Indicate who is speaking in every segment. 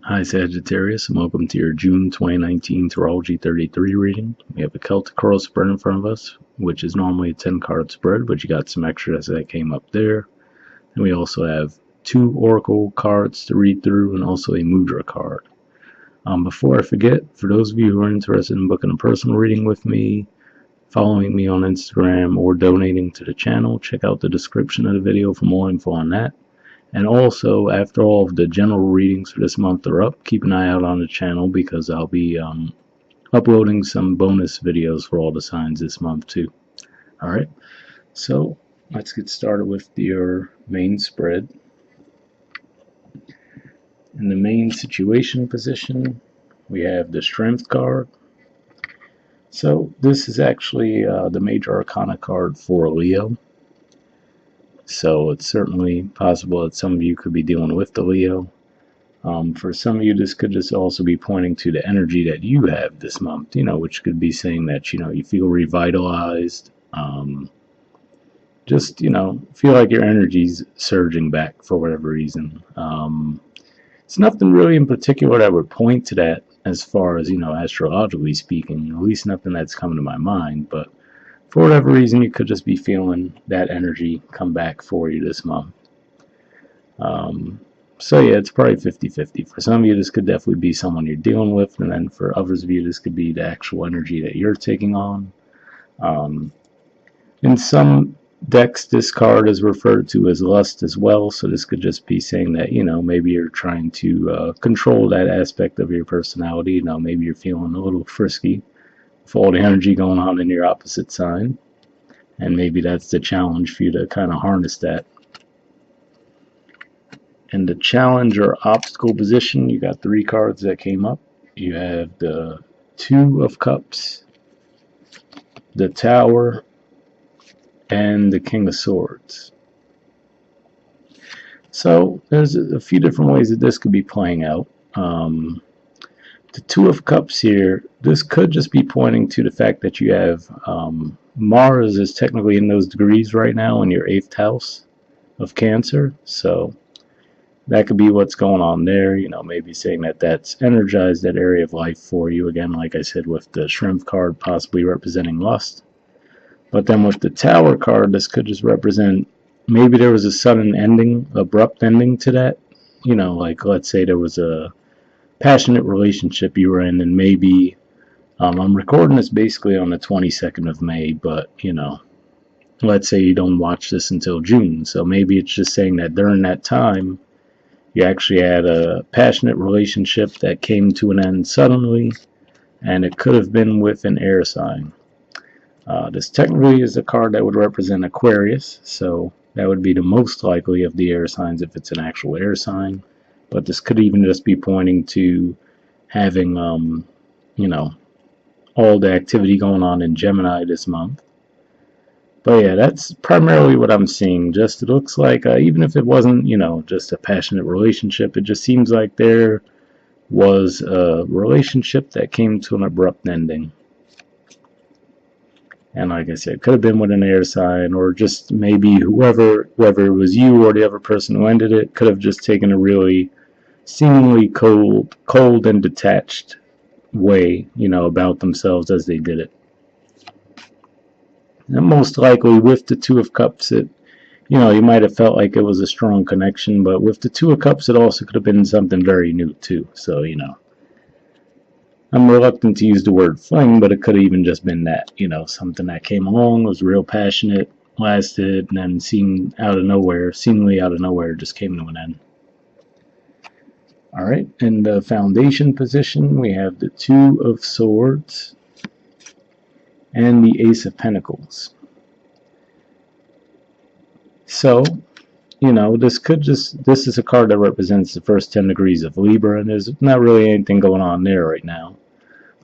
Speaker 1: Hi Sagittarius, and welcome to your June 2019 Astrology 33 reading. We have a Celtic Coral spread in front of us, which is normally a 10-card spread, but you got some extras that came up there. And we also have 2 Oracle cards to read through and also a mudra card. Before I forget, for those of you who are interested in booking a personal reading with me, following me on Instagram, or donating to the channel, check out the description of the video for more info on that. And also, after all of the general readings for this month are up, keep an eye out on the channel because I'll be uploading some bonus videos for all the signs this month too. Alright, so let's get started with your main spread. In the main situation position, we have the Strength card. So this is actually the Major Arcana card for Leo. So it's certainly possible that some of you could be dealing with the Leo. For some of you, this could just also be pointing to the energy that you have this month, which could be saying that, you feel revitalized. Just, feel like your energy's surging back for whatever reason. It's nothing really in particular that would point to that as far as, astrologically speaking, at least nothing that's come to my mind, but for whatever reason, you could just be feeling that energy come back for you this month. So yeah, it's probably 50-50. For some of you, this could definitely be someone you're dealing with, and then for others of you, this could be the actual energy that you're taking on. In some decks, this card is referred to as lust as well, so this could just be saying that, maybe you're trying to control that aspect of your personality. Maybe you're feeling a little frisky with all the energy going on in your opposite sign, and maybe that's the challenge for you to kind of harness that. In the challenge or obstacle position, you got 3 cards that came up. You have the 2 of Cups, the Tower, and the King of Swords. So there's a few different ways that this could be playing out. The 2 of Cups here, this could just be pointing to the fact that you have Mars is technically in those degrees right now in your 8th house of Cancer, so that could be what's going on there. Maybe saying that that's energized that area of life for you. Again, like I said, with the Shrimp card possibly representing lust. But then with the Tower card, this could just represent maybe there was a sudden ending, abrupt ending to that. Like let's say there was a passionate relationship you were in, and maybe I'm recording this basically on the 22nd of May, but let's say you don't watch this until June, so maybe it's just saying that during that time you actually had a passionate relationship that came to an end suddenly, and it could have been with an air sign. This technically is a card that would represent Aquarius, so that would be the most likely of the air signs if it's an actual air sign. But this could even just be pointing to having, all the activity going on in Gemini this month. But yeah, that's primarily what I'm seeing. Just it looks like, even if it wasn't, just a passionate relationship, it just seems like there was a relationship that came to an abrupt ending. And like I said, it could have been with an air sign, or just maybe whether it was you or the other person who ended it, could have just taken a really seemingly cold and detached way, about themselves as they did it. And most likely with the 2 of Cups, you might have felt like it was a strong connection, but with the 2 of Cups, it also could have been something very new too. So, I'm reluctant to use the word fling, but it could have even just been that, something that came along, was real passionate, lasted, and then seemingly out of nowhere, just came to an end. Alright, in the foundation position, we have the 2 of Swords and the Ace of Pentacles. So, this is a card that represents the first 10 degrees of Libra, and there's not really anything going on there right now.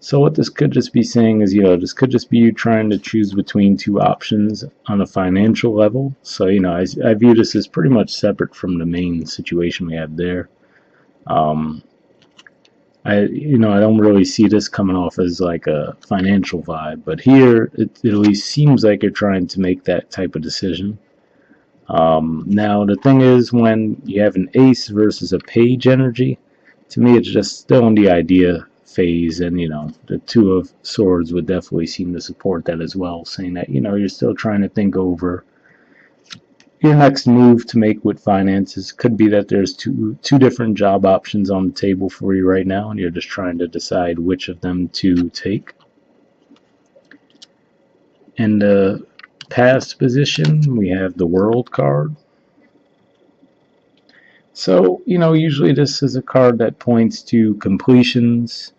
Speaker 1: So what this could just be saying is, this could just be you trying to choose between 2 options on a financial level. So, I view this as pretty much separate from the main situation we have there. I don't really see this coming off as like a financial vibe, but here it at least seems like you're trying to make that type of decision. Now the thing is, when you have an ace versus a page energy, to me, it's just still in the idea phase, and the Two of Swords would definitely seem to support that as well, saying that you're still trying to think over your next move to make with finances. Could be that there's two different job options on the table for you right now, and you're just trying to decide which of them to take. In the past position, we have the World card. So, usually this is a card that points to completions.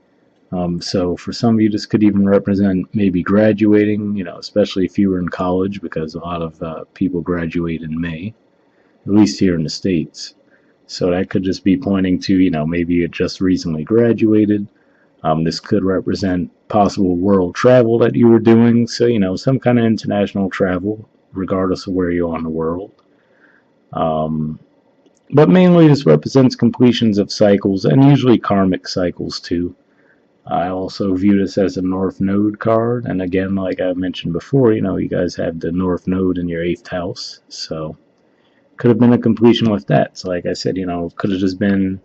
Speaker 1: So for some of you, this could even represent maybe graduating, especially if you were in college, because a lot of people graduate in May, at least here in the States. So that could just be pointing to, maybe you just recently graduated. This could represent possible world travel that you were doing. So, some kind of international travel, regardless of where you are in the world. But mainly this represents completions of cycles, and usually karmic cycles too. I also view this as a North Node card, and again, like I mentioned before, you guys have the North Node in your 8th house, so could have been a completion with that. So like I said, could have just been,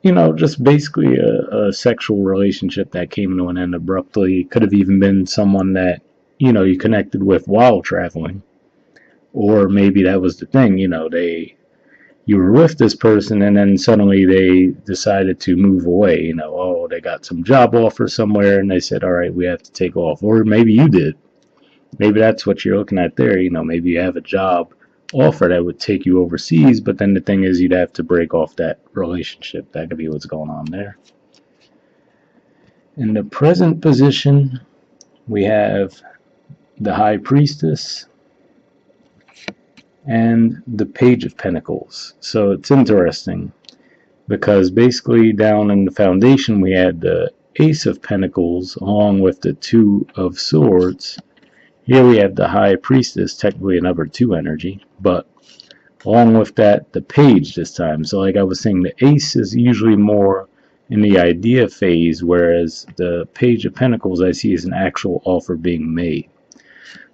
Speaker 1: just basically a sexual relationship that came to an end abruptly. Could have even been someone that, you connected with while traveling. Or maybe that was the thing, you were with this person and then suddenly they decided to move away. They got some job offer somewhere and they said, all right, we have to take off. Or maybe you did. Maybe that's what you're looking at there. Maybe you have a job offer that would take you overseas, but then the thing is you'd have to break off that relationship. That could be what's going on there. In the present position, we have the High Priestess and the Page of Pentacles. So it's interesting because basically down in the foundation we had the Ace of Pentacles along with the Two of Swords. Here we have the High Priestess, technically a number 2 energy, but along with that the Page this time. So like I was saying, the Ace is usually more in the idea phase, whereas the Page of Pentacles I see as an actual offer being made.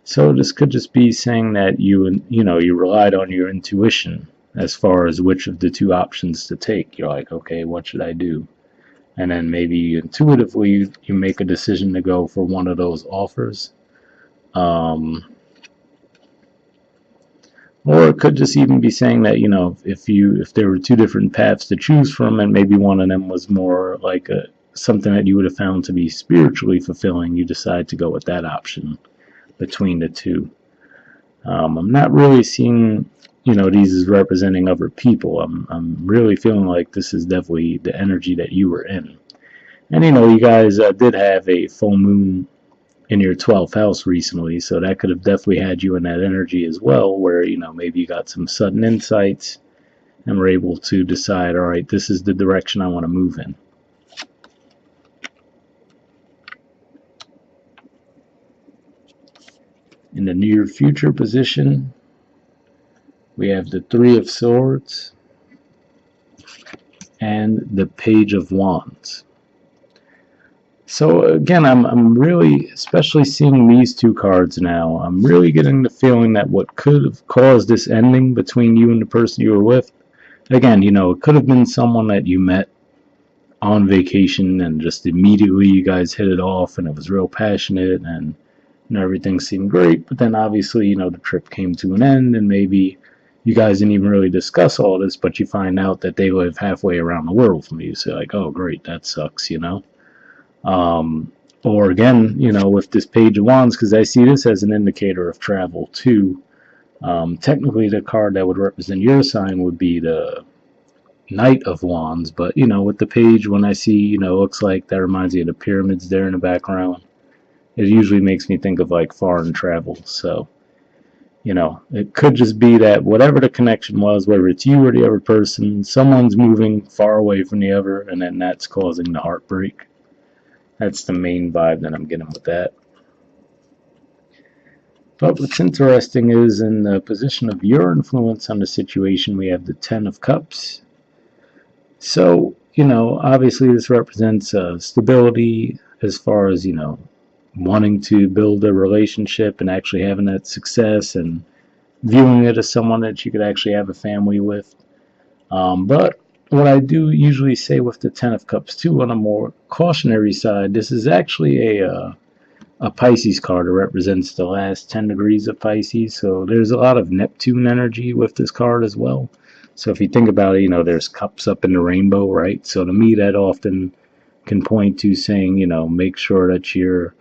Speaker 1: So this could just be saying that you relied on your intuition as far as which of the two options to take. You're like, okay, what should I do? And then maybe intuitively you make a decision to go for one of those offers. Or it could just even be saying that, if there were 2 different paths to choose from and maybe one of them was more like something that you would have found to be spiritually fulfilling, you decide to go with that option between the two. I'm not really seeing, these as representing other people. I'm really feeling like this is definitely the energy that you were in. And, you guys did have a full moon in your 12th house recently, so that could have definitely had you in that energy as well, where, maybe you got some sudden insights and were able to decide, all right, this is the direction I want to move in. In the near future position, we have the Three of Swords and the Page of Wands. So again, I'm really, especially seeing these 2 cards now, I'm really getting the feeling that what could have caused this ending between you and the person you were with, again, it could have been someone that you met on vacation and just immediately you guys hit it off and it was real passionate and everything seemed great, but then obviously, the trip came to an end and maybe you guys didn't even really discuss all this, but you find out that they live halfway around the world from you. So like, oh great, that sucks, Or again, with this Page of Wands, because I see this as an indicator of travel too. Technically the card that would represent your sign would be the Knight of Wands, but with the page, when I see, looks like that reminds me of the pyramids there in the background. It usually makes me think of like foreign travel. So, it could just be that whatever the connection was, whether it's you or the other person, someone's moving far away from the other, and then that's causing the heartbreak. That's the main vibe that I'm getting with that. But what's interesting is in the position of your influence on the situation, we have the Ten of Cups. So, obviously this represents stability as far as, wanting to build a relationship and actually having that success and viewing it as someone that you could actually have a family with. But what I do usually say with the Ten of Cups too, on a more cautionary side, this is actually a Pisces card. It represents the last 10 degrees of Pisces. So there's a lot of Neptune energy with this card as well. So if you think about it, you know, there's cups up in the rainbow, right? So to me, that often can point to saying, you know, make sure that you're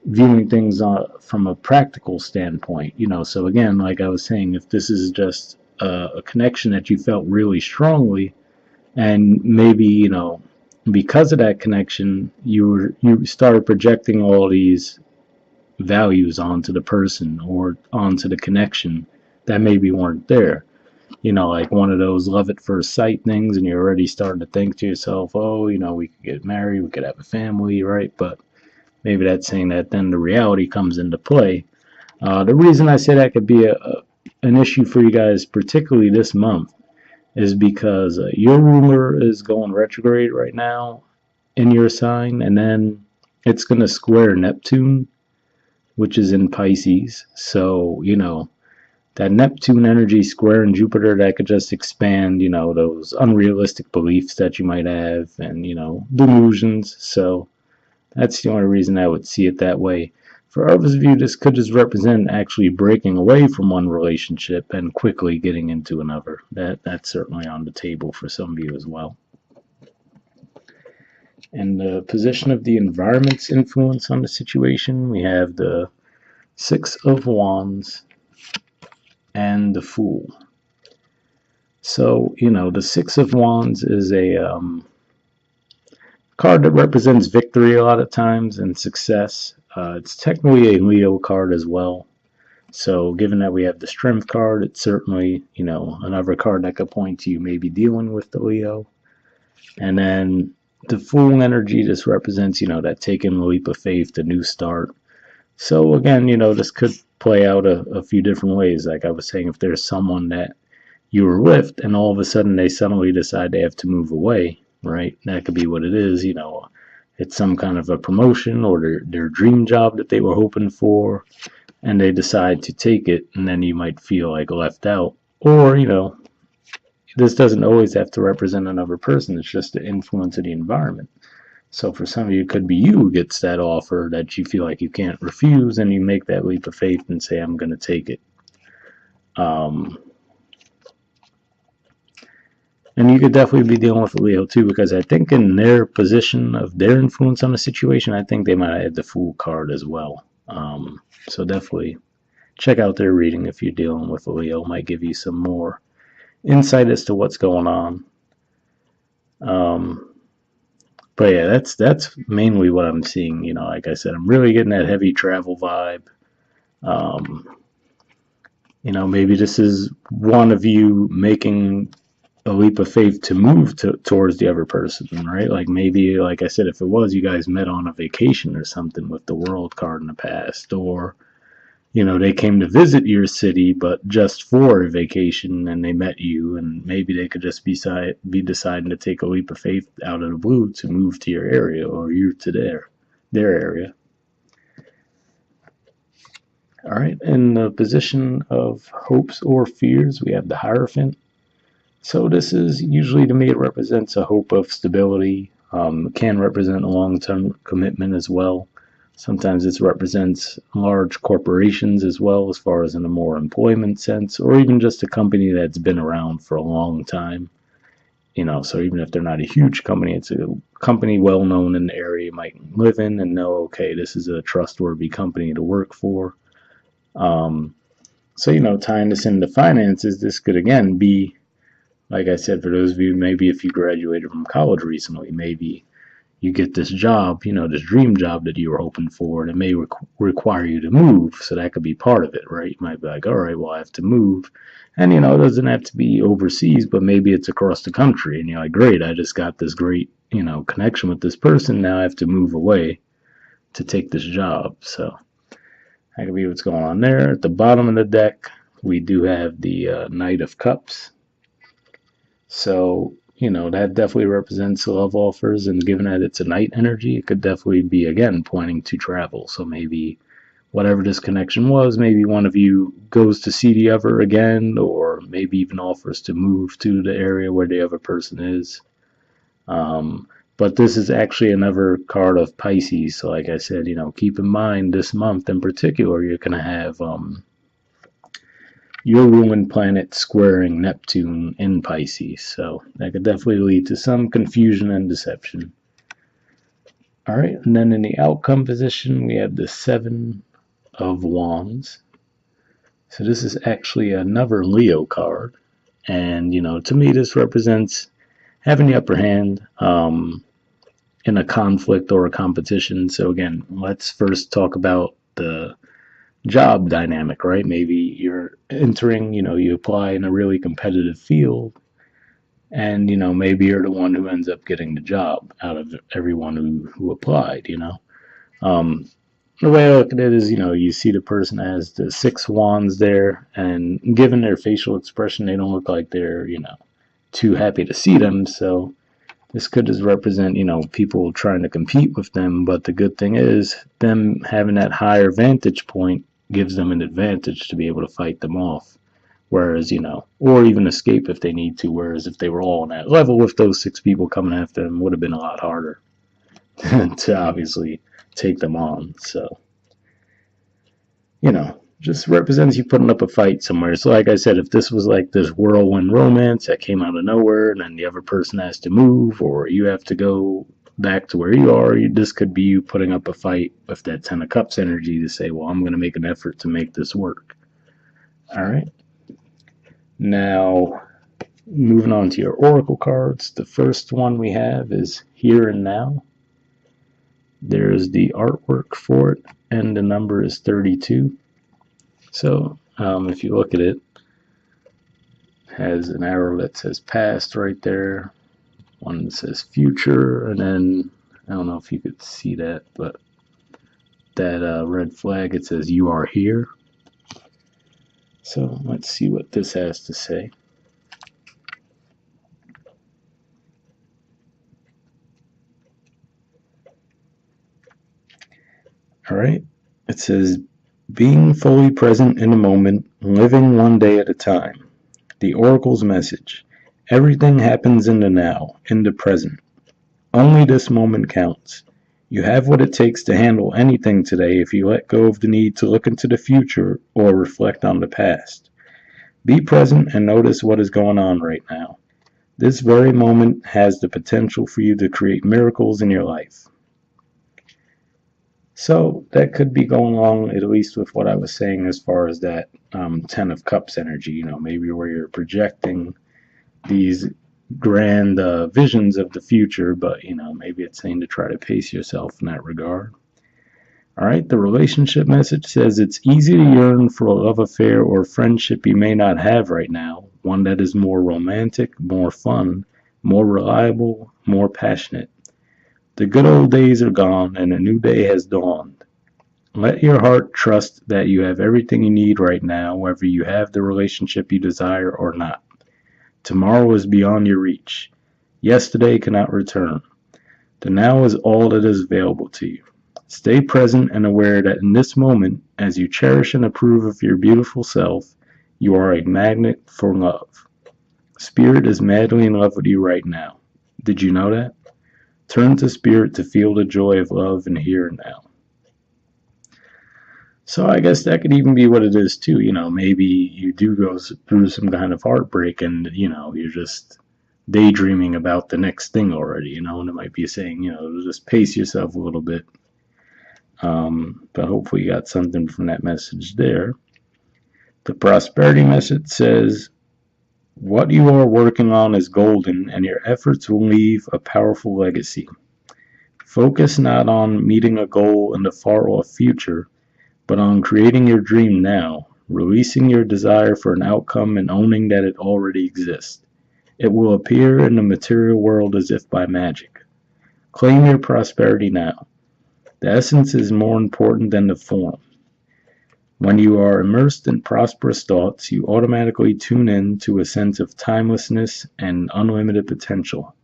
Speaker 1: viewing things from a practical standpoint. You know, so again, like I was saying, if this is just a connection that you felt really strongly, and maybe, you know, because of that connection, you started projecting all these values onto the person or onto the connection that maybe weren't there. You know, like one of those love at first sight things, and you're already starting to think to yourself, oh, you know, we could get married, we could have a family, right? But maybe that's saying that then the reality comes into play. The reason I say that could be an issue for you guys, particularly this month, is because your ruler is going retrograde right now in your sign, and then it's going to square Neptune, which is in Pisces. So, you know, that Neptune energy squaring Jupiter, that could just expand, you know, those unrealistic beliefs that you might have and, you know, delusions. So that's the only reason I would see it that way. For others of you, this could just represent actually breaking away from one relationship and quickly getting into another. That's certainly on the table for some of you as well. And the position of the environment's influence on the situation, we have the Six of Wands and the Fool. So, you know, the Six of Wands is a card that represents victory a lot of times and success. It's technically a Leo card as well. So given that we have the Strength card, it's certainly, you know, another card that could point to you maybe dealing with the Leo. And then the Fool energy just represents, you know, that taking a leap of faith, the new start. So again, you know, this could play out a few different ways. Like I was saying, if there's someone that you were with and all of a sudden they suddenly decide they have to move away, right? That could be what it is, you know. It's some kind of a promotion or their dream job that they were hoping for, and they decide to take it, and then you might feel like left out. Or, you know, this doesn't always have to represent another person. It's just the influence of the environment. So for some of you, it could be you who gets that offer that you feel like you can't refuse, and you make that leap of faith and say, I'm going to take it. And you could definitely be dealing with a Leo too, because I think in their position of their influence on the situation, I think they might have had the Fool card as well. So definitely check out their reading if you're dealing with a Leo. It might give you some more insight as to what's going on. But yeah, that's mainly what I'm seeing. You know, like I said, I'm really getting that heavy travel vibe. You know, maybe this is one of you making a leap of faith to move towards the other person, right? Like maybe, like I said, if it was you guys met on a vacation or something with the World card in the past, or, you know, they came to visit your city, but just for a vacation, and they met you, and maybe they could just be deciding to take a leap of faith out of the blue to move to your area, or you to their area. All right, in the position of hopes or fears, we have the Hierophant. So this is usually, to me, it represents a hope of stability. It can represent a long-term commitment as well. Sometimes it represents large corporations as well, as far as in a more employment sense, or even just a company that's been around for a long time. You know, so even if they're not a huge company, it's a company well known in the area you might live in and know, okay, this is a trustworthy company to work for. So, you know, tying this into finances, this could again be, like I said, for those of you, maybe if you graduated from college recently, maybe you get this job, you know, this dream job that you were hoping for, and it may require you to move. So that could be part of it, right? You might be like, all right, well, I have to move. And, you know, it doesn't have to be overseas, but maybe it's across the country. And you're like, great, I just got this great, you know, connection with this person. Now I have to move away to take this job. So that could be what's going on there. At the bottom of the deck, we do have the Knight of Cups. So, you know, that definitely represents love offers, and given that it's a night energy, it could definitely be, again, pointing to travel. So maybe whatever this connection was. Maybe one of you goes to see the other again, or maybe even offers to move to the area where the other person is. But this is actually another card of Pisces. So like I said, keep in mind this month in particular, you're going to have your ruined planet squaring Neptune in Pisces. So that could definitely lead to some confusion and deception. All right, and then in the outcome position, we have the Seven of Wands. So this is actually another Leo card. And, to me, this represents having the upper hand in a conflict or a competition. So again, let's first talk about the job dynamic, right? Maybe you're entering, you apply in a really competitive field, and maybe you're the one who ends up getting the job out of everyone who applied. The way I look at it is, you see the person as the 6 wands there, and given their facial expression, they don't look like they're too happy to see them. So this could just represent people trying to compete with them. But the good thing is, them having that higher vantage point gives them an advantage to be able to fight them off. Whereas, or even escape if they need to. Whereas if they were all on that level with those 6 people coming after them, would have been a lot harder to obviously take them on. So, just represents you putting up a fight somewhere. So like I said, if this was like this whirlwind romance that came out of nowhere, and then the other person has to move, or you have to go back to where you are, this could be you putting up a fight with that 10 of Cups energy to say, well, I'm going to make an effort to make this work. All right. Now, moving on to your oracle cards, the first one we have is Here and Now. There's the artwork for it, and the number is 32. So, if you look at it, has an arrow that says past right there, one that says future, and then, I don't know if you could see that, but that red flag, it says you are here. So let's see what this has to say. All right, it says, being fully present in the moment, living one day at a time. The Oracle's message: everything happens in the now, in the present. Only this moment counts. You have what it takes to handle anything today if you let go of the need to look into the future or reflect on the past. Be present and notice what is going on right now. This very moment has the potential for you to create miracles in your life. So that could be going along at least with what I was saying as far as that 10 of Cups energy, maybe where you're projecting these grand visions of the future, but maybe it's saying to try to pace yourself in that regard. All right, the relationship message says it's easy to yearn for a love affair or friendship you may not have right now, one that is more romantic, more fun, more reliable, more passionate. The good old days are gone and a new day has dawned. Let your heart trust that you have everything you need right now, whether you have the relationship you desire or not. Tomorrow is beyond your reach. Yesterday cannot return. The now is all that is available to you. Stay present and aware that in this moment, as you cherish and approve of your beautiful self, you are a magnet for love. Spirit is madly in love with you right now. Did you know that? Turn to Spirit to feel the joy of love in here and now. So I guess that could even be what it is too. Maybe you do go through some kind of heartbreak and, you're just daydreaming about the next thing already, and it might be saying, just pace yourself a little bit. But hopefully you got something from that message there. The prosperity message says, what you are working on is golden and your efforts will leave a powerful legacy. Focus not on meeting a goal in the far-off future, but on creating your dream now, releasing your desire for an outcome and owning that it already exists. It will appear in the material world as if by magic. Claim your prosperity now. The essence is more important than the form. When you are immersed in prosperous thoughts, you automatically tune in to a sense of timelessness and unlimited potential.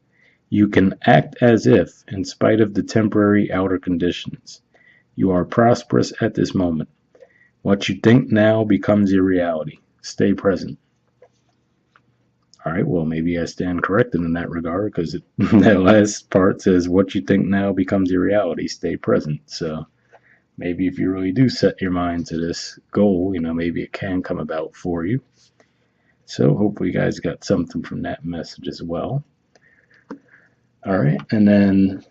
Speaker 1: You can act as if, in spite of the temporary outer conditions. You are prosperous at this moment. What you think now becomes your reality. Stay present. All right, well, maybe I stand corrected in that regard, because that last part says what you think now becomes your reality. Stay present. So maybe if you really do set your mind to this goal, maybe it can come about for you. So hopefully you guys got something from that message as well. All right, and then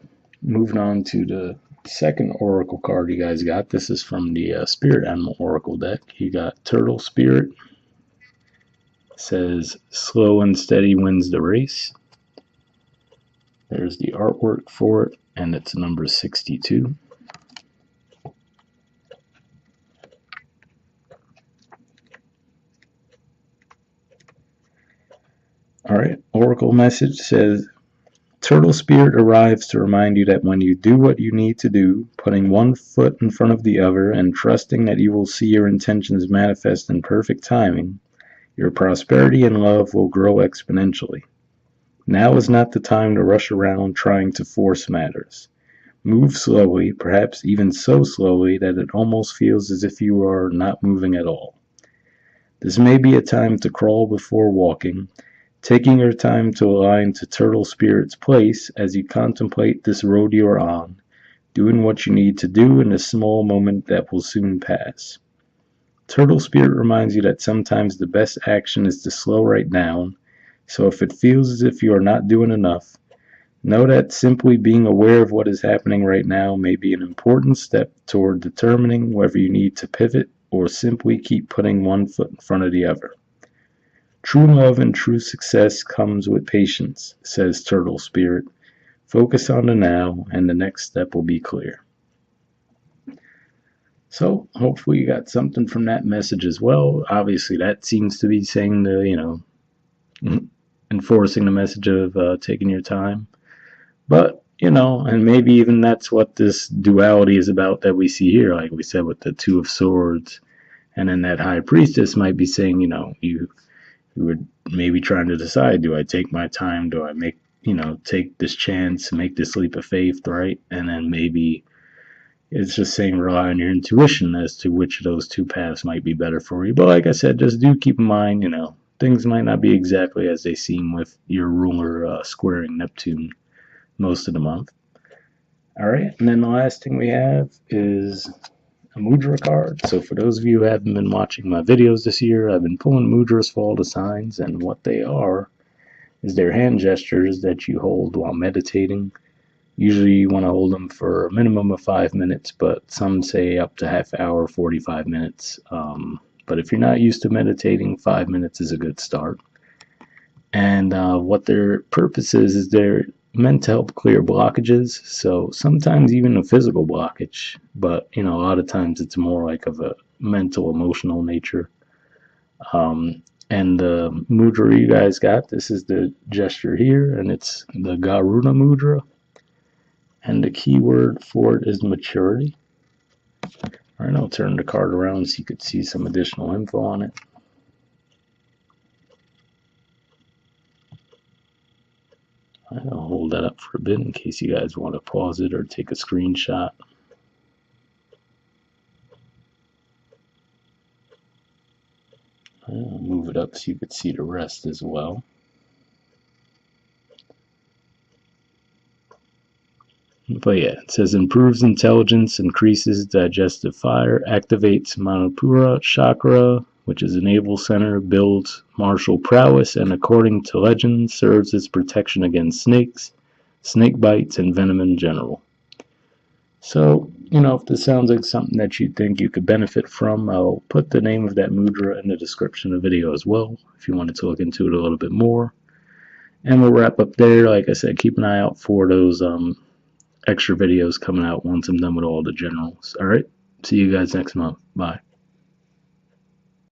Speaker 1: moving on to the second oracle card you guys got. This is from the Spirit Animal Oracle deck. You got Turtle Spirit. It says, slow and steady wins the race. There's the artwork for it, and it's number 62. All right, oracle message says, Turtle Spirit arrives to remind you that when you do what you need to do, putting one foot in front of the other and trusting that you will see your intentions manifest in perfect timing, your prosperity and love will grow exponentially. Now is not the time to rush around trying to force matters. Move slowly, perhaps even so slowly that it almost feels as if you are not moving at all. This may be a time to crawl before walking, taking your time to align to Turtle Spirit's place as you contemplate this road you are on, doing what you need to do in a small moment that will soon pass. Turtle Spirit reminds you that sometimes the best action is to slow right down, so if it feels as if you are not doing enough, know that simply being aware of what is happening right now may be an important step toward determining whether you need to pivot or simply keep putting one foot in front of the other. True love and true success comes with patience, says Turtle Spirit. Focus on the now, and the next step will be clear. So, hopefully you got something from that message as well. Obviously, that seems to be saying the, enforcing the message of taking your time. But, and maybe even that's what this duality is about that we see here, like we said with the Two of Swords. And then that High Priestess might be saying, you would maybe trying to decide, do I take my time? Do I take this chance, make this leap of faith, right? And then maybe it's just saying rely on your intuition as to which of those two paths might be better for you. But like I said, just do keep in mind, things might not be exactly as they seem with your ruler squaring Neptune most of the month. All right, and then the last thing we have is a mudra card. So for those of you who haven't been watching my videos this year, I've been pulling mudras for all the signs, and what they are is they're hand gestures that you hold while meditating. Usually you want to hold them for a minimum of 5 minutes, but some say up to half hour, 45 minutes. But if you're not used to meditating, 5 minutes is a good start. And what their purpose is they're meant to help clear blockages. So sometimes even a physical blockage, but a lot of times it's more like of a mental, emotional nature. And the mudra you guys got, this is the gesture here, and it's the Garuda mudra. And the key word for it is maturity. All right, I'll turn the card around so you could see some additional info on it. I'll hold that up for a bit in case you guys want to pause it or take a screenshot. I'll move it up so you could see the rest as well. But yeah, it says improves intelligence, increases digestive fire, activates Manipura chakra, which is a navel center, builds martial prowess, and according to legend, serves as protection against snakes, snake bites, and venom in general. So, if this sounds like something that you think you could benefit from, I'll put the name of that mudra in the description of the video as well, if you wanted to look into it a little bit more. And we'll wrap up there. Like I said, keep an eye out for those extra videos coming out once I'm done with all the generals. All right, see you guys next month. Bye.